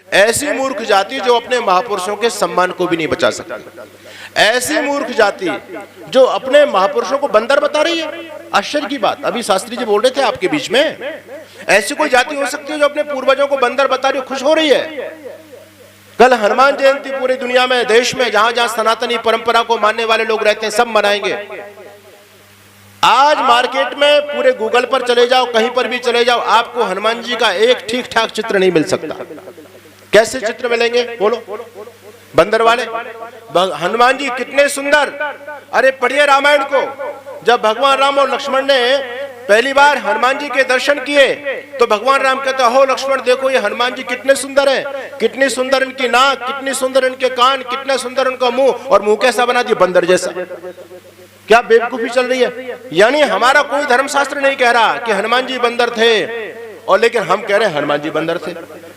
ऐसी मूर्ख जाति जो अपने महापुरुषों के सम्मान को भी नहीं बचा सकती, ऐसी मूर्ख जाति जो अपने महापुरुषों को बंदर बता रही है। आश्चर्य की बात, अभी शास्त्री जी बोल रहे थे आपके बीच में, ऐसी कोई जाति हो सकती है जो अपने पूर्वजों को बंदर बता रही हो, खुश हो रही है। कल हनुमान जयंती पूरी दुनिया में, देश में जहां जहां सनातनी परंपरा को मानने वाले लोग रहते हैं सब मनाएंगे। आज मार्केट में पूरे गूगल पर चले जाओ, कहीं पर भी चले जाओ, आपको हनुमान जी का एक ठीक ठाक चित्र नहीं मिल सकता। कैसे चित्र मिलेंगे बोलो? बंदर वाले। हनुमान जी कितने सुंदर, अरे पढ़िए रामायण को। जब भगवान राम और लक्ष्मण ने पहली बार हनुमान जी के दर्शन किए तो भगवान राम कहते हो लक्ष्मण देखो ये हनुमान जी कितने सुंदर हैं, कितनी सुंदर इनकी नाक, कितनी सुंदर इनके कान, कितना सुंदर उनका मुंह, और मुंह कैसा बना दिया? बंदर जैसा। क्या बेवकूफी चल रही है? यानी हमारा कोई धर्मशास्त्र नहीं कह रहा कि हनुमान जी बंदर थे, और लेकिन हम कह रहे हैं हनुमान जी बंदर थे।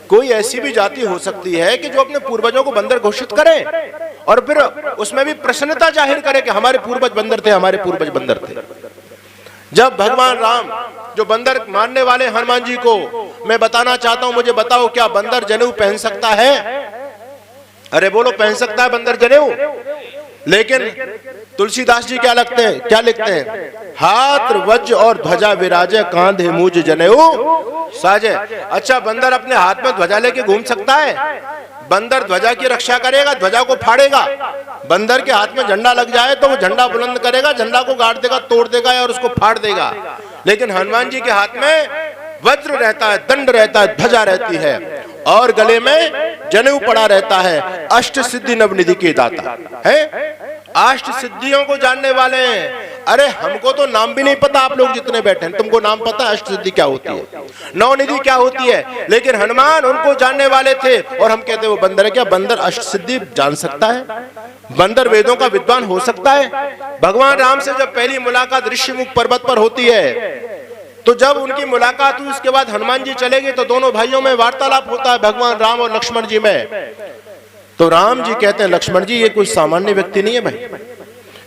कोई ऐसी भी जाति हो सकती है कि जो अपने पूर्वजों को बंदर घोषित करे और फिर उसमें भी प्रसन्नता जाहिर करे कि हमारे पूर्वज बंदर थे, हमारे पूर्वज बंदर थे। जब भगवान राम जो बंदर मानने वाले हनुमान जी को मैं बताना चाहता हूं, मुझे बताओ क्या बंदर जनेऊ पहन सकता है? अरे बोलो, पहन सकता है बंदर जनेऊ? लेकिन तुलसीदास जी क्या लिखते हैं? क्या लिखते हैं? हाथ वज्र और ध्वजा विराजे, कांधे मूज जनेऊ साजे। अच्छा, बंदर अपने हाथ में ध्वजा लेके घूम सकता है? बंदर ध्वजा की रक्षा करेगा, ध्वजा को फाड़ेगा। बंदर के हाथ में झंडा लग जाए तो वो झंडा बुलंद करेगा, झंडा को गाड़ देगा, तोड़ देगा और उसको फाड़ देगा। लेकिन हनुमान जी के हाथ में वज्र रहता है, दंड रहता है, ध्वजा रहती है और गले में जनेऊ पड़ा रहता है। अष्ट सिद्धि नवनिधि के दाता है, अष्ट सिद्धियों को जानने वाले हैं। अरे हमको तो नाम भी नहीं पता, आप लोग जितने बैठे हैं तुमको नाम पता है अष्ट सिद्धि क्या होती है, नवनिधि क्या होती है? लेकिन हनुमान उनको जानने वाले थे और हम कहते हैं वो बंदर है। क्या बंदर अष्ट सिद्धि जान सकता है? बंदर वेदों का विद्वान हो सकता है? भगवान राम से जब पहली मुलाकात ऋषिमुख पर्वत पर होती है तो जब उनकी मुलाकात हुई उसके बाद हनुमान जी चले गए तो दोनों भाइयों में वार्तालाप होता है, भगवान राम और लक्ष्मण जी में। तो राम जी कहते हैं लक्ष्मण जी ये कोई सामान्य व्यक्ति नहीं है भाई,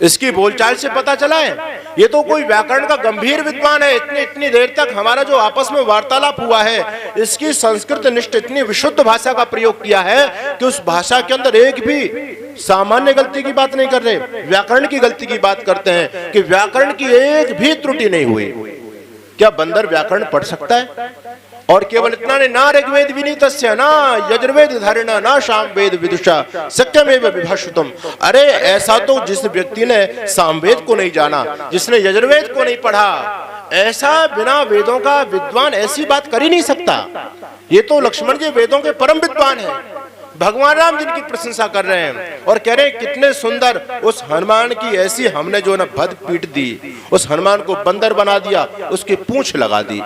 इसकी बोलचाल से पता चला है ये तो कोई व्याकरण का गंभीर विद्वान है। इतनी देर तक हमारा जो आपस में वार्तालाप हुआ है, इसकी संस्कृत निष्ठ इतनी विशुद्ध भाषा का प्रयोग किया है कि उस भाषा के अंदर एक भी सामान्य गलती की बात नहीं कर रहे, व्याकरण की गलती की बात करते हैं कि व्याकरण की एक भी त्रुटि नहीं हुई। क्या बंदर व्याकरण पढ़ सकता है? और केवल इतना नहीं, ना ऋग्वेद विनीतस्य ना यजुर्वेद धारणा ना सामवेद विदुषा सत्यमेव विभाषितम्। अरे ऐसा तो जिस व्यक्ति ने सामवेद को नहीं जाना, जिसने यजुर्वेद को नहीं पढ़ा, ऐसा बिना वेदों का विद्वान ऐसी बात कर ही नहीं सकता। ये तो लक्ष्मण जी वेदों के परम विद्वान हैं, भगवान राम जिनकी प्रशंसा कर रहे हैं और कह रहे हैं कितने सुंदर। उस हनुमान की ऐसी हमने जो ना भद पीट दी, उस हनुमान को बंदर बना दिया, उसकी पूंछ लगा दी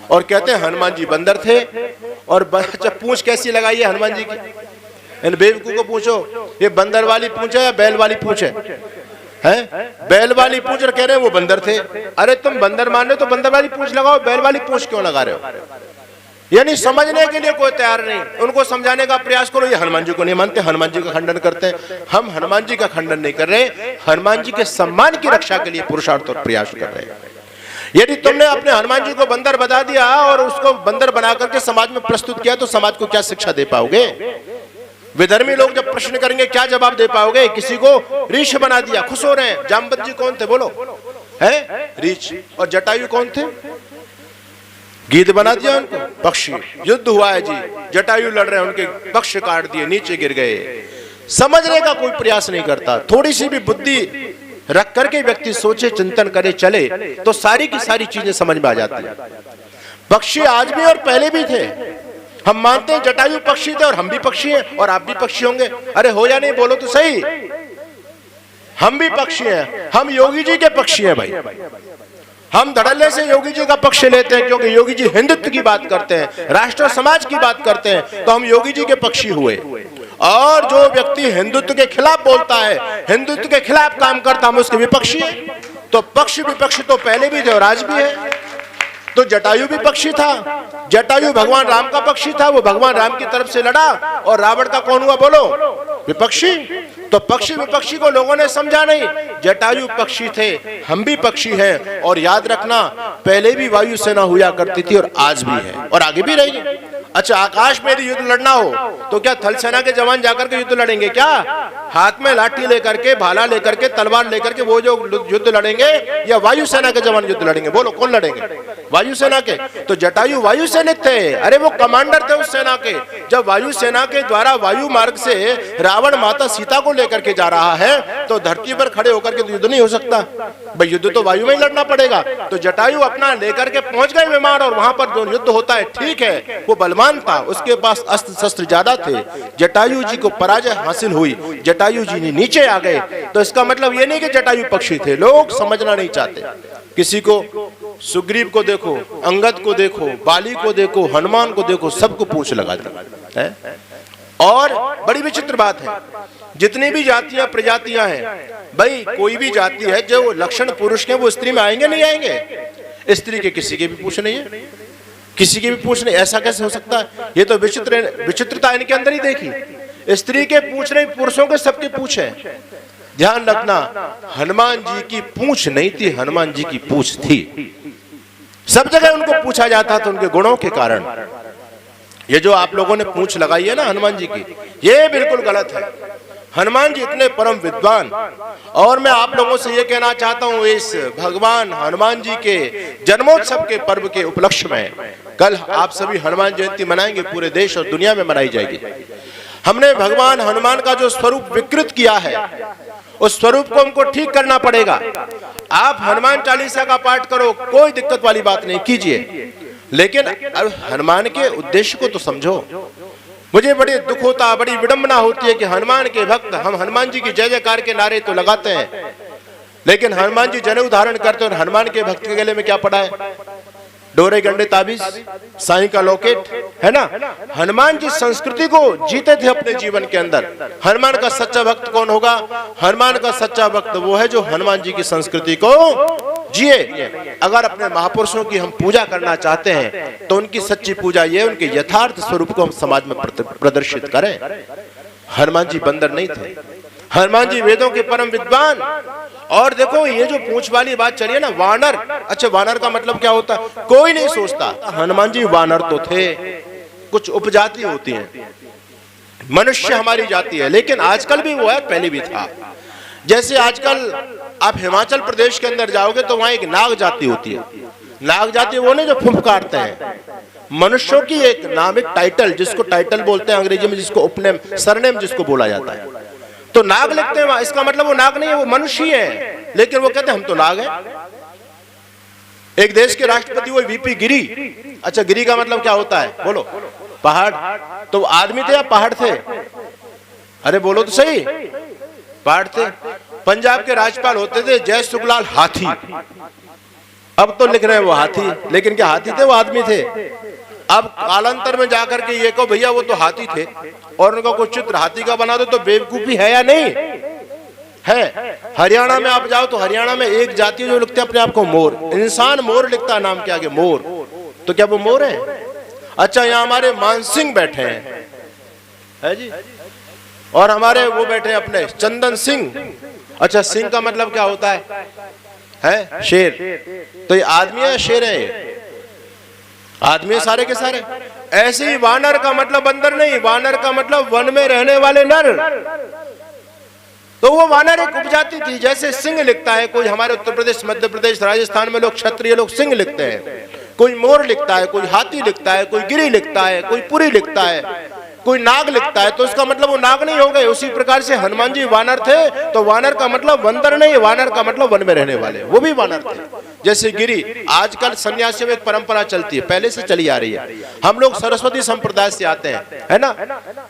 और कहते हैं हनुमान जी बंदर थे। और जब पूंछ कैसी लगाई है हनुमान जी की? इन बेवकूफ को पूछो ये बंदर वाली पूंछ है या बैल वाली पूंछ है? बैल वाली पूंछ और कह रहे हैं वो बंदर थे। अरे तुम बंदर मान रहे हो तो बंदर वाली पूंछ लगाओ, बैल वाली पूंछ क्यों लगा रहे हो? यानी समझने के लिए कोई तैयार नहीं, उनको समझाने का प्रयास करो। ये हनुमान जी को नहीं मानते, हनुमान जी का खंडन करते हैं। हम हनुमान जी का खंडन नहीं कर रहे, हनुमान जी के सम्मान की रक्षा के लिए पुरुषार्थ और प्रयास कर रहे हैं। यदि तुमने अपने हनुमान जी को बंदर बता दिया और उसको बंदर बना करके समाज में प्रस्तुत किया तो समाज को क्या शिक्षा दे पाओगे? विधर्मी लोग जब प्रश्न करेंगे क्या जवाब दे पाओगे? किसी को ऋषि बना दिया, खुश हो रहे हैं। जामवंत जी कौन थे बोलो? है ऋषि। और जटायु कौन थे? गीत बना दिया उनको, पक्षी। युद्ध हुआ है जी, जटायु लड़ रहे हैं, उनके पक्ष काट दिए, नीचे गिर गए। समझने का कोई प्रयास नहीं करता। थोड़ी सी भी बुद्धि रख करके व्यक्ति सोचे, चिंतन करे, चले तो सारी की सारी चीजें समझ में आ जाती है। पक्षी आज भी और पहले भी थे। हम मानते हैं जटायु पक्षी थे और हम भी पक्षी हैं और आप भी पक्षी होंगे। अरे हो या नहीं बोलो तो सही, हम भी पक्षी हैं। हम योगी जी के पक्षी हैं भाई। हम धड़ल्ले से योगी जी का पक्ष लेते हैं क्योंकि योगी जी हिंदुत्व की बात करते हैं, राष्ट्र समाज की बात करते हैं, तो हम योगी जी के पक्षी हुए। और जो व्यक्ति हिंदुत्व के खिलाफ बोलता है, हिंदुत्व के खिलाफ काम करता, हम उसके विपक्षी हैं। तो पक्ष विपक्ष तो पहले भी थे और आज भी है। तो जटायु भी पक्षी था, जटायु भगवान राम का पक्षी था, वो भगवान राम की तरफ से लड़ा और रावण का कौन हुआ बोलो? विपक्षी। तो पक्षी विपक्षी को लोगों ने समझा नहीं। जटायु पक्षी थे, हम भी पक्षी हैं। और याद रखना, पहले भी वायुसेना हुआ करती थी और आज भी है और आगे भी रहेगी। अच्छा, आकाश में यदि युद्ध लड़ना हो तो क्या थल सेना के जवान जाकर के युद्ध लड़ेंगे क्या? हाथ में लाठी लेकर के, भाला लेकर के, तलवार लेकर के वो जो युद्ध लड़ेंगे, या वायुसेना के जवान युद्ध लड़ेंगे? बोलो कौन लड़ेंगे? वायुसेना के। तो जटायु वायु सैनिक थे, अरे वो कमांडर थे उस सेना के। जब वायुसेना के द्वारा वायु मार्ग से रावण माता सीता को लेकर के जा रहा है तो धरती पर खड़े होकर के युद्ध नहीं हो सकता भाई, युद्ध तो वायु में ही लड़ना पड़ेगा। तो जटायु अपना लेकर के पहुंच गए विमान, और वहां पर जो युद्ध होता है, ठीक है वो बलवान था, उसके पास अस्त्र शस्त्र ज्यादा थे, जटायु जी को पराजय हासिल हुई, जटायु जी ने नीचे आ गए। तो इसका मतलब ये नहीं कि जटायु पक्षी थे, लोग समझना नहीं चाहते। किसी को सुग्रीव को देखो, अंगद को देखो, बाली को देखो, हनुमान को देखो, सबको पूंछ लगा दी है। और बड़ी विचित्र बात है, जितनी भी जातियां प्रजातियां हैं भाई, कोई भी जाति है जो लक्षण पुरुष के, वो स्त्री में आएंगे नहीं आएंगे? स्त्री के किसी के भी पूछ नहीं है, किसी के भी पूछ नहीं। ऐसा कैसे हो सकता है? ये तो विचित्रता इनके अंदर ही देखी। स्त्री के पूछ नहीं, पुरुषों के सबके पूछ है। ध्यान रखना, हनुमान जी की पूछ नहीं थी, हनुमान जी की पूछ थी। सब जगह उनको पूछा जाता था उनके गुणों के कारण। ये जो आप लोगों ने पूछ लगाई है ना हनुमान जी की, ये बिल्कुल गलत है। हनुमान जी इतने परम विद्वान, और मैं आप लोगों से ये कहना चाहता हूँ, इस भगवान हनुमान जी के जन्मोत्सव के पर्व के उपलक्ष्य में कल आप सभी हनुमान जयंती मनाएंगे, पूरे देश और दुनिया में मनाई जाएगी। हमने भगवान हनुमान का जो स्वरूप विकृत किया है, उस स्वरूप को हमको ठीक करना पड़ेगा। आप हनुमान चालीसा का पाठ करो, कोई दिक्कत वाली बात नहीं, कीजिए, लेकिन अब हनुमान के उद्देश्य को तो समझो। मुझे बड़ी दुख होता, बड़ी विडंबना होती है कि हनुमान के भक्त, हम हनुमान जी की जय जयकार के नारे तो लगाते हैं, लेकिन हनुमान जी जनेऊ धारण करते हैं, और हनुमान के भक्त के गले में क्या पड़ा है? डोरे गंडे ताबीज, साईं का लॉकेट, है ना। हनुमान जी संस्कृति को जीते थे अपने जीवन के अंदर। हनुमान का सच्चा भक्त कौन होगा? हनुमान का सच्चा भक्त वो है जो हनुमान जी की संस्कृति को जिए। अगर अपने महापुरुषों की हम पूजा करना चाहते हैं तो उनकी सच्ची पूजा ये, उनके यथार्थ स्वरूप को हम समाज में प्रदर्शित करें। हनुमान जी बंदर नहीं थे, हनुमान जी वेदों के परम विद्वान। और देखो ये जो पूंछ वाली बात चली है ना, वानर, अच्छा वानर का मतलब क्या होता है? कोई नहीं सोचता। हनुमान जी वानर तो थे, कुछ उपजाति होती हैं, मनुष्य हमारी जाति है, लेकिन आजकल भी वो है, पहले भी था। जैसे आजकल आप हिमाचल प्रदेश के अंदर जाओगे तो वहां एक नाग जाति होती है। नाग जाति वो नहीं जो फुफकारते हैं, मनुष्यों की एक नाम, एक टाइटल, जिसको टाइटल बोलते हैं अंग्रेजी में, जिसको उपनेम, सरनेम जिसको बोला जाता है। तो नाग लिखते हैं वहां, इसका मतलब वो नाग नहीं है, वो मनुष्य ही है, लेकिन वो कहते हैं हम तो नाग हैं। एक देश के राष्ट्रपति वो वीपी गिरी। अच्छा, गिरी का मतलब क्या होता है? बोलो। पहाड़। तो आदमी थे या पहाड़ थे? अरे बोलो तो सही। पहाड़ थे। पंजाब के राज्यपाल होते थे जय सुखलाल हाथी। अब तो लिख रहे हैं वो हाथी, लेकिन क्या हाथी थे? वो आदमी थे। अब कालांतर में जाकर के ये कहो भैया वो तो हाथी थे, और उनका कुछ चित्र हाथी का बना दो, तो बेवकूफी है या नहीं है? हरियाणा में आप जाओ तो हरियाणा में एक जाति जो लिखते हैं अपने आप को मोर। इंसान मोर लिखता है नाम के आगे, मोर। तो क्या वो मोर है? अच्छा, यहाँ हमारे मानसिंह बैठे हैं, है जी, और हमारे वो बैठे अपने चंदन सिंह। अच्छा, सिंह का मतलब क्या होता है? शेर। तो ये आदमी है, शेर है? आदमी सारे के सारे। ऐसे ही वानर का मतलब बंदर नहीं, वानर का मतलब वन में रहने वाले नर। तो वो वानर एक उपजाति थी। जैसे सिंह लिखता है कोई, हमारे उत्तर प्रदेश, मध्य प्रदेश, राजस्थान में लोग, क्षत्रिय लोग सिंह लिखते हैं, कोई मोर लिखता है, कोई हाथी लिखता है, कोई गिरी लिखता है, कोई पुरी लिखता है, कोई नाग लिखता है, तो इसका मतलब वो नाग नहीं हो गए। उसी प्रकार से हनुमान जी वानर थे, तो वानर का मतलब बंदर नहीं, वानर का मतलब वन में रहने वाले, वो भी वानर थे। जैसे गिरी, आजकल सन्यासियों में एक परंपरा चलती है, पहले से चली आ रही है। हम लोग सरस्वती संप्रदाय से आते हैं, है ना।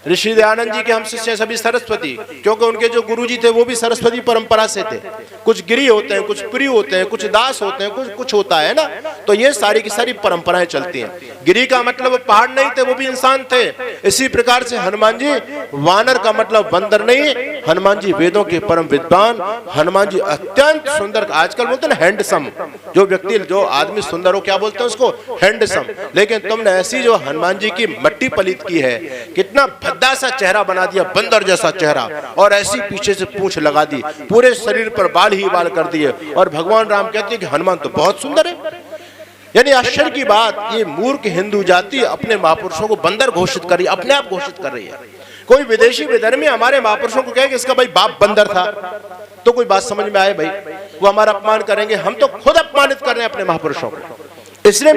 ऋषि दयानंद जी के हम शिष्य सभी सरस्वती, क्योंकि उनके जो गुरुजी थे वो भी सरस्वती परंपरा से थे। कुछ गिरी होते हैं, कुछ प्रिय होते हैं, कुछ दास होते हैं, कुछ होता है ना। तो ये सारी की सारी परंपराएं चलती हैं। गिरी का मतलब पहाड़ नहीं थे, वो भी इंसान थे। इसी प्रकार से हनुमान जी, वानर का मतलब बंदर नहीं, हनुमान जी वेदों के परम विद्वान, हनुमान जी अत्यंत सुंदर। आजकल बोलते हैं हैंडसम, जो व्यक्ति, जो आदमी सुंदर हो, क्या बोलते हैं उसको? हैंडसम। लेकिन तुमने ऐसी जो हनुमान जी की मट्टी पलीत की है, कितना भद्दा सा चेहरा बना दिया, बंदर जैसा चेहरा, और ऐसी पीछे से पूंछ लगा दी, पूरे शरीर पर बाल ही बाल कर दिए, और भगवान राम कहते हैं कि हनुमान तो बहुत सुंदर है। यानी आश्चर्य की बात, ये मूर्ख हिंदू जाति अपने महापुरुषों को बंदर घोषित कर रही, अपने आप घोषित कर रही है। कोई विदेशी विधर्मी हमारे महापुरुषों को कहे कि इसका भाई बाप बंदर था, तो कोई बात समझ में आए भाई? वो हमारा अपमान करेंगे, हम तो खुद अपमानित कर रहे हैं अपने महापुरुषों को। इसलिए